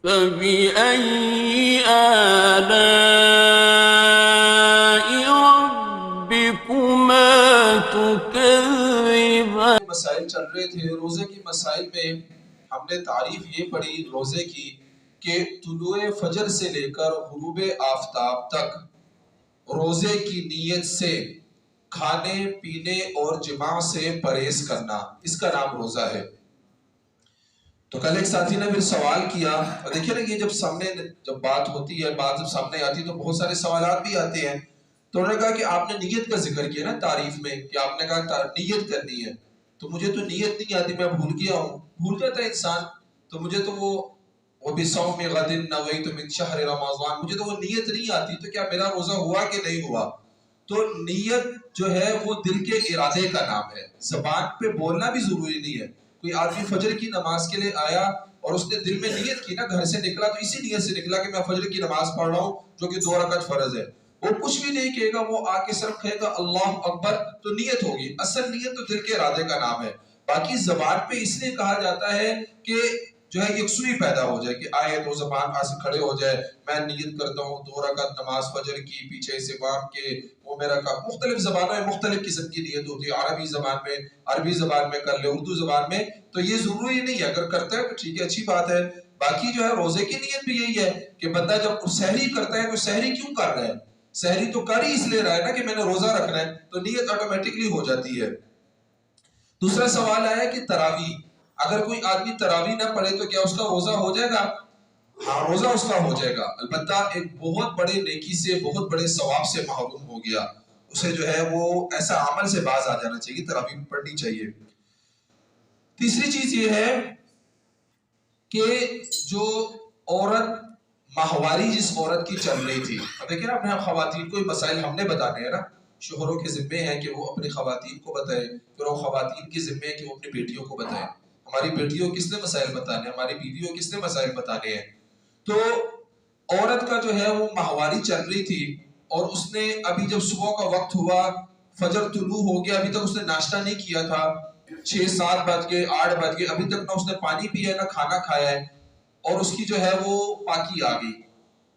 فَبِأَيِّ آلَاءِ رَبِّكُمَا تُكَذِّبَانِ۔ مسائل چل رہے تھے روزے کی مسائل میں ہم نے تعریف یہ پڑھی روزے کی کہ طلوع فجر سے لے کر غروب آفتاب تک روزے کی نیت سے کھانے پینے اور جماع سے پرہیز کرنا، اس کا نام روزہ ہے۔ تو کل ایک ساتھی نے پھر سوال کیا، اور دیکھیں نا یہ جب بات ہوتی ہے، بات جب سامنے آتی تو بہت سارے سوالات بھی آتے ہیں۔ تو انہوں نے کہا کہ آپ نے نیت کا ذکر کیا نا تعریف میں، کہ آپ نے کہا نیت کرنی ہے، تو مجھے تو نیت نہیں آتی، میں بھول گیا ہوں۔ بھول جاتا ہے انسان، تو مجھے تو وَبِصَوْمِ غَدٍ نَوَيْتُ مِنْ شَهْرِ رَمَضَانَ، مجھے تو وہ نیت نہیں آتی، تو کیا میرا روزہ ہوا کہ نہیں ہوا؟ تو نیت جو ہے وہ دل کے ارادے کا نام ہے، زبان پہ بولنا بھی ضروری نہیں ہے۔ کوئی آدمی فجر کی نماز کے لیے آیا اور اس نے دل میں نیت کی نا، گھر سے نکلا تو اسی نیت سے نکلا کہ میں فجر کی نماز پڑھ رہا ہوں جو کہ 2 رکعت فرض ہے، وہ کچھ بھی نہیں کہے گا، وہ آ کے صرف کہے گا اللہ اکبر، تو نیت ہوگی۔ اصل نیت تو دل کے ارادے کا نام ہے۔ باقی زبان پہ اس لیے کہا جاتا ہے کہ جو ہے یکسوئی پیدا ہو جائے، کہ آئے تو زبان پاس کھڑے ہو جائے، میں نیت کرتا ہوں 2 رکعت نماز فجر کی، پیچھے سے امام کے، وہ میرا کا مختلف زبانوں میں مختلف قسم کی نیت ہوتی ہے، عربی زبان میں کر لے، اردو زبان میں، تو یہ ضروری نہیں ہے، اگر کرتا ہے تو ٹھیک ہے، اچھی بات ہے۔ باقی جو ہے روزے کی نیت بھی یہی ہے کہ بندہ جب سحری کرتا ہے تو سحری کیوں کر رہا ہے؟ سحری تو کر ہی اس لیے رہا ہے نا کہ میں نے روزہ رکھنا ہے، تو نیت آٹومیٹکلی ہو جاتی ہے۔ دوسرا سوال آیا کہ تراویح، اگر کوئی آدمی تراویح نہ پڑھے تو کیا اس کا روزہ ہو جائے گا؟ ہاں، روزہ اس کا ہو جائے گا، البتہ ایک بہت بڑے نیکی سے، بہت بڑے ثواب سے محروم ہو گیا، اسے جو ہے وہ ایسا عمل سے باز آ جانا چاہیے، تراویح پڑھنی چاہیے۔ تیسری چیز یہ ہے کہ جو عورت ماہواری جس عورت کی چل رہی تھی، اب دیکھیں نا اپنے خواتین کو مسائل ہم نے بتانے ہیں نا، شوہروں کے ذمے ہیں کہ وہ اپنی خواتین کو بتائیں، پھر وہ خواتین کے ذمے ہے کہ وہ اپنی بیٹیوں کو بتائیں۔ ہماری بیٹیوں کس نے مسائل بتانے ہیں، ہماری بیویوں کس نے مسائل بتانے ہیں؟ تو عورت کا جو ہے وہ ماہواری چل رہی تھی، اور اس نے ابھی جب صبح کا وقت ہوا، فجر طلوع ہو گیا، ابھی تک اس نے ناشتہ نہیں کیا تھا، 6-7 بج گئے، 8 بج گئے، ابھی تک نہ اس نے پانی پیا نہ کھانا کھایا ہے، اور اس کی جو ہے وہ پاکی آ گئی،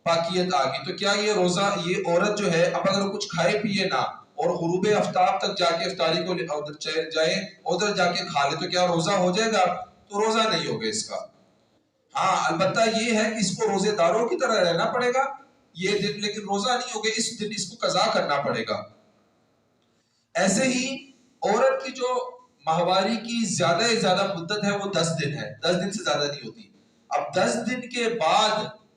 پاکیت آ گئی، تو کیا یہ روزہ، یہ عورت جو ہے اب اگر کچھ کھائے پیے نہ اور غروب آفتاب تک جا کے افطاری کو جائے، ادھر جا کے کھا لے، تو کیا روزہ ہو جائے گا؟ تو روزہ نہیں ہوگا اس کا۔ ہاں، البتہ یہ ہے کہ اس کو روزے داروں کی طرح رہنا پڑے گا یہ دن، لیکن روزہ نہیں ہوگا اس دن، اس کو قضا کرنا پڑے گا۔ ایسے ہی عورت کی جو ماہواری کی زیادہ سے زیادہ مدت ہے وہ 10 دن ہے، 10 دن سے زیادہ نہیں ہوتی۔ اب 10 دن کے بعد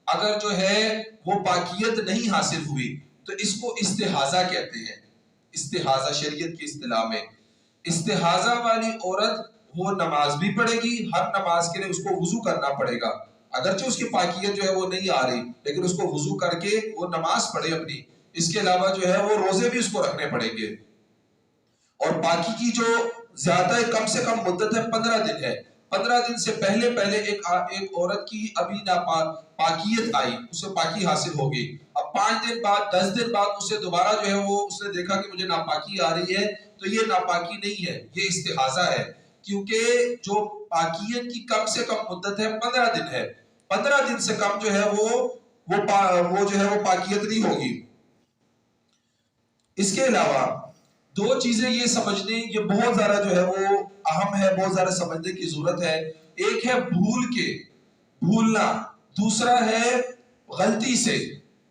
اگر جو ہے وہ پاکیت نہیں حاصل ہوئی تو اس کو استحاضہ کہتے ہیں، استحاضہ شریعت کی اصطلاح میں۔ استحاضہ والی عورت وہ نماز بھی پڑھے گی، ہر نماز کے لیے اس کو وضو کرنا پڑے گا، اگرچہ اس کی پاکیت جو ہے وہ نہیں آ رہی، لیکن اس کو وضو کر کے وہ نماز پڑھے اپنی۔ اس کے علاوہ جو ہے وہ روزے بھی اس کو رکھنے پڑیں گے، اور باقی کی جو زیادہ کم سے کم مدت ہے 15 دن ہے، 15 دن سے پہلے ایک عورت کی ابھی پاکیت آئی، اسے پاکی حاصل ہو گئی، اب 5 دن بعد 10 دن بعد اسے دوبارہ جو ہے وہ اس نے دیکھا کہ مجھے ناپاکی آ رہی ہے، تو یہ ناپاکی نہیں ہے، یہ استحاضہ ہے، کیونکہ جو پاکیت کی کم سے کم مدت ہے 15 دن ہے، 15 دن سے کم جو ہے وہ جو ہے وہ پاکیت نہیں ہوگی۔ اس کے علاوہ 2 چیزیں یہ سمجھنے، یہ بہت زیادہ جو ہے وہ اہم ہے، بہت زیادہ سمجھنے کی ضرورت ہے۔ ایک ہے بھولنا، دوسرا ہے غلطی سے،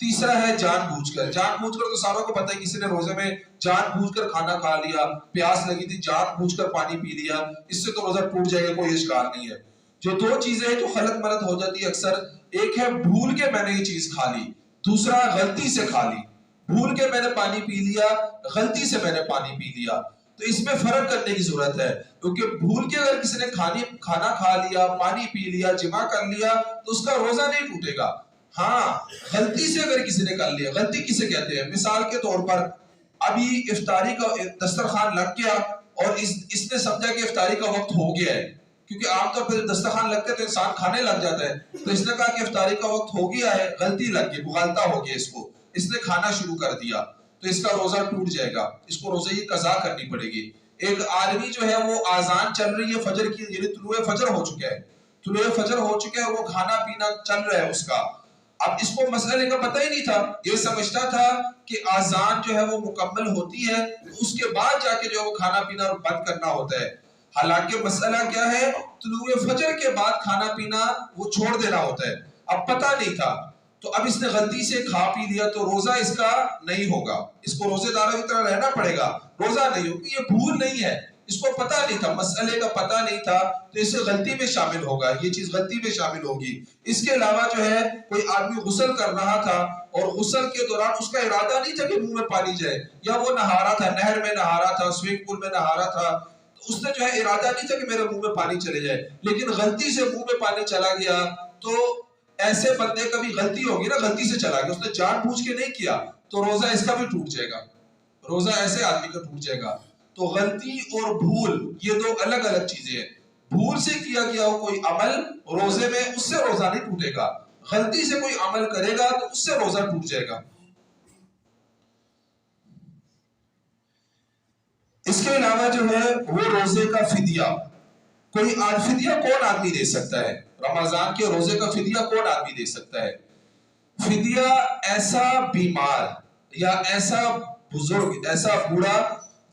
تیسرا ہے جان بوجھ کر۔ جان بوجھ کر تو ساروں کو پتہ ہے، کسی نے روزے میں جان بوجھ کر کھانا کھا لیا، پیاس لگی تھی جان بوجھ کر پانی پی لیا، اس سے تو روزہ ٹوٹ جائے گا، کوئی اشکال نہیں ہے۔ جو 2 چیزیں ہیں جو خلط ملط ہو جاتی ہے اکثر، ایک ہے بھول کے میں نے یہ چیز کھا لی، دوسرا غلطی سے کھا لی۔ بھول کے میں نے پانی پی لیا، غلطی سے میں نے پانی پی لیا، تو اس میں فرق کرنے کی ضرورت ہے، کیونکہ بھول کے اگر کسی نے کھانا کھا لیا، پانی پی لیا، جمع کر لیا، تو اس کا روزہ نہیں ٹوٹے گا۔ ہاں، غلطی سے اگر کسی نے کر لیا، غلطی کسے کہتے ہیں؟ مثال کے طور پر ابھی افطاری کا دسترخوان لگ گیا اور اس نے سمجھا کہ افطاری کا وقت ہو گیا ہے، کیونکہ عام طور پر دسترخوان لگتا ہے تو انسان کھانے لگ جاتا ہے، تو اس نے کہا کہ افطاری کا وقت ہو گیا ہے، غلطی لگ گئی، مغالطہ ہو گیا، اس نے کھانا شروع کر دیا، تو اس کا روزہ ٹوٹ جائے گا، اس کو روزے کی قضا کرنی پڑے گی۔ ایک آدمی جو ہے وہ آذان چل رہی ہے فجر کی، یعنی طلوع فجر ہو چکا ہے، طلوع فجر ہو چکا ہے، وہ کھانا پینا چل رہا ہے اس کا. اب اس کو مسئلے کا پتہ ہی نہیں تھا، یہ سمجھتا تھا کہ آذان جو ہے وہ مکمل ہوتی ہے، اس کے بعد جا کے جو ہے وہ کھانا پینا بند کرنا ہوتا ہے. حالانکہ مسئلہ کیا ہے، طلوع فجر کے بعد کھانا پینا وہ چھوڑ دینا ہوتا ہے. اب پتہ نہیں تھا تو اب اس نے غلطی سے کھا پی لیا تو روزہ اس کا نہیں ہوگا، اس کو روزے داروں کی طرح رہنا پڑے گا، روزہ نہیں ہوگا. یہ بھول نہیں ہے، اس کو پتہ نہیں تھا، مسئلے کا پتہ نہیں تھا تو اسے غلطی میں شامل ہوگا، یہ چیز غلطی میں شامل ہوگی. اس کے علاوہ جو ہے کوئی آدمی غسل کر رہا تھا اور غسل کے دوران اس کا ارادہ نہیں تھا کہ منہ میں پانی جائے، یا وہ نہا رہا تھا، نہر میں نہا رہا تھا، سوئمنگ پول میں نہا رہا تھا، تو اس نے جو ہے ارادہ نہیں تھا کہ میرے منہ میں پانی چلے جائے، لیکن غلطی سے منہ میں پانی چلا گیا. تو ایسے بندے کا بھی غلطی ہوگی نا، غلطی سے چلا گیا، اس نے جان بوجھ کے نہیں کیا، تو روزہ اس کا بھی ٹوٹ جائے گا، روزہ ایسے آدمی کا ٹوٹ جائے گا. تو غلطی اور بھول یہ دو الگ الگ چیزیں ہیں. بھول سے کیا گیا ہو کوئی عمل روزے میں، اس سے روزہ نہیں ٹوٹے گا. غلطی سے کوئی عمل کرے گا تو اس سے روزہ ٹوٹ جائے گا. اس کے علاوہ جو ہے وہ روزے کا فدیہ، کوئی فدیہ کون آدمی دے سکتا ہے؟ رمضان کے روزے کا فدیہ کون آدمی دے سکتا ہے؟ فدیہ ایسا بیمار یا ایسا بزرگ، ایسا بوڑھا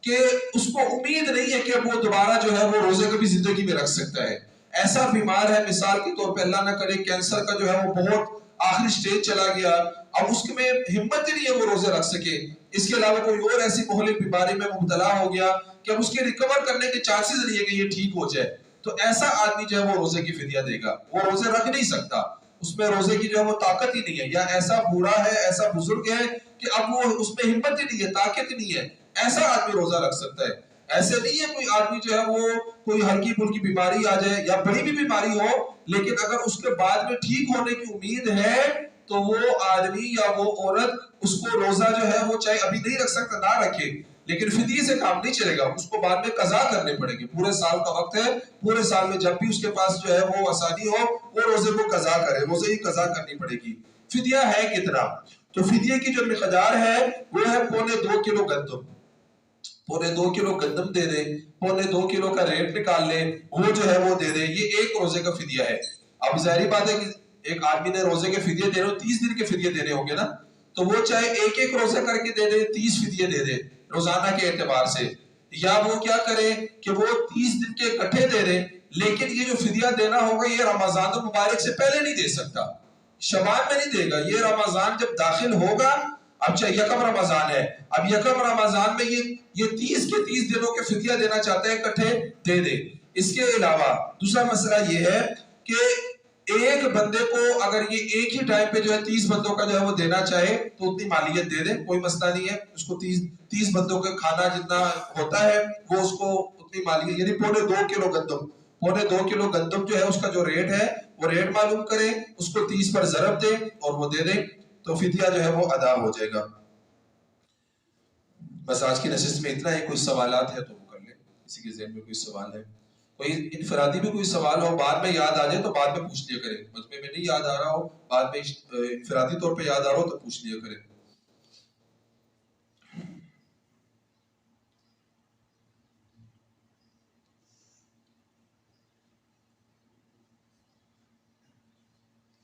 کہ اس کو امید نہیں ہے کہ وہ دوبارہ جو ہے وہ روزے کبھی زندگی میں رکھ سکتا ہے. ایسا بیمار ہے، مثال کے طور پہ اللہ نہ کرے کینسر کا جو ہے وہ بہت آخری سٹیج چلا گیا، اب اس میں ہمت ہی نہیں ہے وہ روزے رکھ سکے. اس کے علاوہ کوئی اور ایسی مہلک بیماری میں مبتلا ہو گیا کہ اب اس کے ریکور کرنے کے چانسز نہیں ہے کہ یہ ٹھیک ہو جائے، تو ایسا آدمی جو ہے وہ روزے کی فدیہ دے گا. وہ روزے رکھ نہیں سکتا، اس میں روزے کی جو ہے وہ طاقت ہی نہیں ہے، یا ایسا بوڑھا ہے، ایسا بزرگ ہے کہ اب وہ اس میں ہمت ہی نہیں ہے، طاقت ہی نہیں ہے، ایسا آدمی روزہ رکھ سکتا ہے. ایسے نہیں ہے کوئی آدمی جو ہے وہ کوئی ہلکی پھلکی بیماری آ جائے یا بڑی بھی بیماری ہو، لیکن اگر اس کے بعد میں ٹھیک ہونے کی امید ہے تو وہ آدمی یا وہ عورت اس کو روزہ جو ہے وہ چاہے ابھی نہیں رکھ سکتا نہ رکھے، لیکن فدیے سے کام نہیں چلے گا، اس کو بعد میں قضا کرنے پڑے گی. پورے سال کا وقت ہے، پورے سال میں جب بھی اس کے پاس جو ہے وہ آسانی ہو وہ روزے کو قضا کرے، روزے کی قضا کرنی پڑے گی. فدیہ ہے کتنا؟ تو فدیے کی جو مقدار ہے وہ ہے 2.25 کلو گندم. 2.25 کلو گندم دے دے، 2.25 کلو کا ریٹ نکال لے، وہ جو ہے وہ دے دے، یہ ایک روزے کا فدیہ ہے. اب ظاہری بات ہے کہ ایک آدمی نے روزے کے فدیے دینے 30 دن کے فدیے دینے ہوں گے نا، تو وہ چاہے ایک ایک روزہ کر کے دے دے، 30 فدیے دے دے روزانہ کے اعتبار سے، یا وہ کیا کرے کہ وہ 30 دن کے اکٹھے دے دے. لیکن یہ جو فدیہ دینا ہوگا یہ رمضان المبارک سے پہلے نہیں دے سکتا، شعبان میں نہیں دے گا، یہ رمضان جب داخل ہوگا. اب چاہے یکم رمضان ہے، اب یکم رمضان میں یہ 30 کے 30 دنوں کے فدیہ دینا چاہتے ہیں، اکٹھے دے دے. اس کے علاوہ دوسرا مسئلہ یہ ہے کہ ایک بندے کو اگر یہ ایک ہی ٹائم پہ جو ہے 30 بندوں کا جو ہے وہ دینا چاہے تو اتنی مالیت دے دے، کوئی مسئلہ نہیں ہے. اس کو 30 بندوں کا کھانا جتنا ہوتا ہے وہ اس کو اتنی مالیت، یعنی 2.25 کلو گندم، 2.25 کلو گندم جو ہے اس کا جو ریٹ ہے وہ ریٹ معلوم کرے، اس کو 30 پر ضرب دے اور وہ دے دے، تو فدیہ جو ہے وہ ادا ہو جائے گا. بس آج کی نشست میں اتنا ہے. کوئی سوالات ہے تو وہ کر لیں، کسی کے ذہن میں کوئی سوال ہے، کوئی انفرادی بھی کوئی سوال ہو بعد میں یاد آ جائے تو بعد میں پوچھ لیا کریں، مجمع میں نہیں یاد آ رہا ہو، بعد میں انفرادی طور پہ یاد آ رہا ہو تو پوچھ لیا کریں.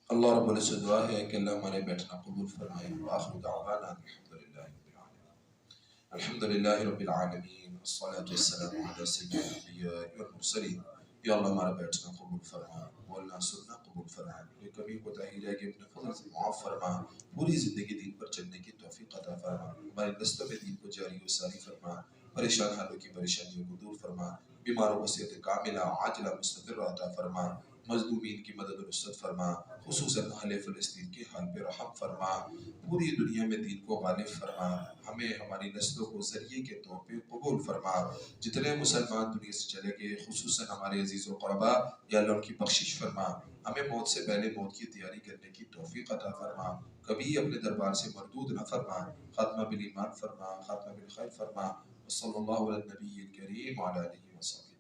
اللہ رب العزت دعا ہے کہ اللہ ہمارے بیٹھنا قبول فرمائے. آخر دعوانا الحمدللہ رب العالمین والصلاة والسلام علی سید الانبیاء والمرسلین. یا اللہ ہمارا بیٹھنا قبول فرما، بولنا سننا قبول فرما، کوئی کمی کوتاہی رہ گئی اپنے فضل سے معاف فرما، پوری زندگی دین پر چلنے کی توفیق عطا فرما، ہماری نسلوں میں دین کو جاری و ساری فرما، پریشان حالوں کی پریشانیوں کو دور فرما، بیماروں کو صحت کاملہ عاجلہ مستقرہ عطا فرما، مظلومین کی مدد و نصرت فرما، خصوصاً اہل فلسطین کے حال پہ رحم فرما، پوری دنیا میں دین کو غالب فرما، ہمیں ہماری نسلوں کو ذریعے کے طور پہ قبول فرما. جتنے مسلمان دنیا سے چلے گئے خصوصاً ہمارے عزیز و قربا، یا اللہ ان کی بخشش فرما، ہمیں موت سے پہلے موت کی تیاری کرنے کی توفیق عطا فرما، کبھی اپنے دربار سے مردود نہ فرما، خاتمہ بالایمان فرما، خاتمہ بالخیر فرما. صلی اللہ علیہ النبی الکریم وعلی آلہ وصحبہ.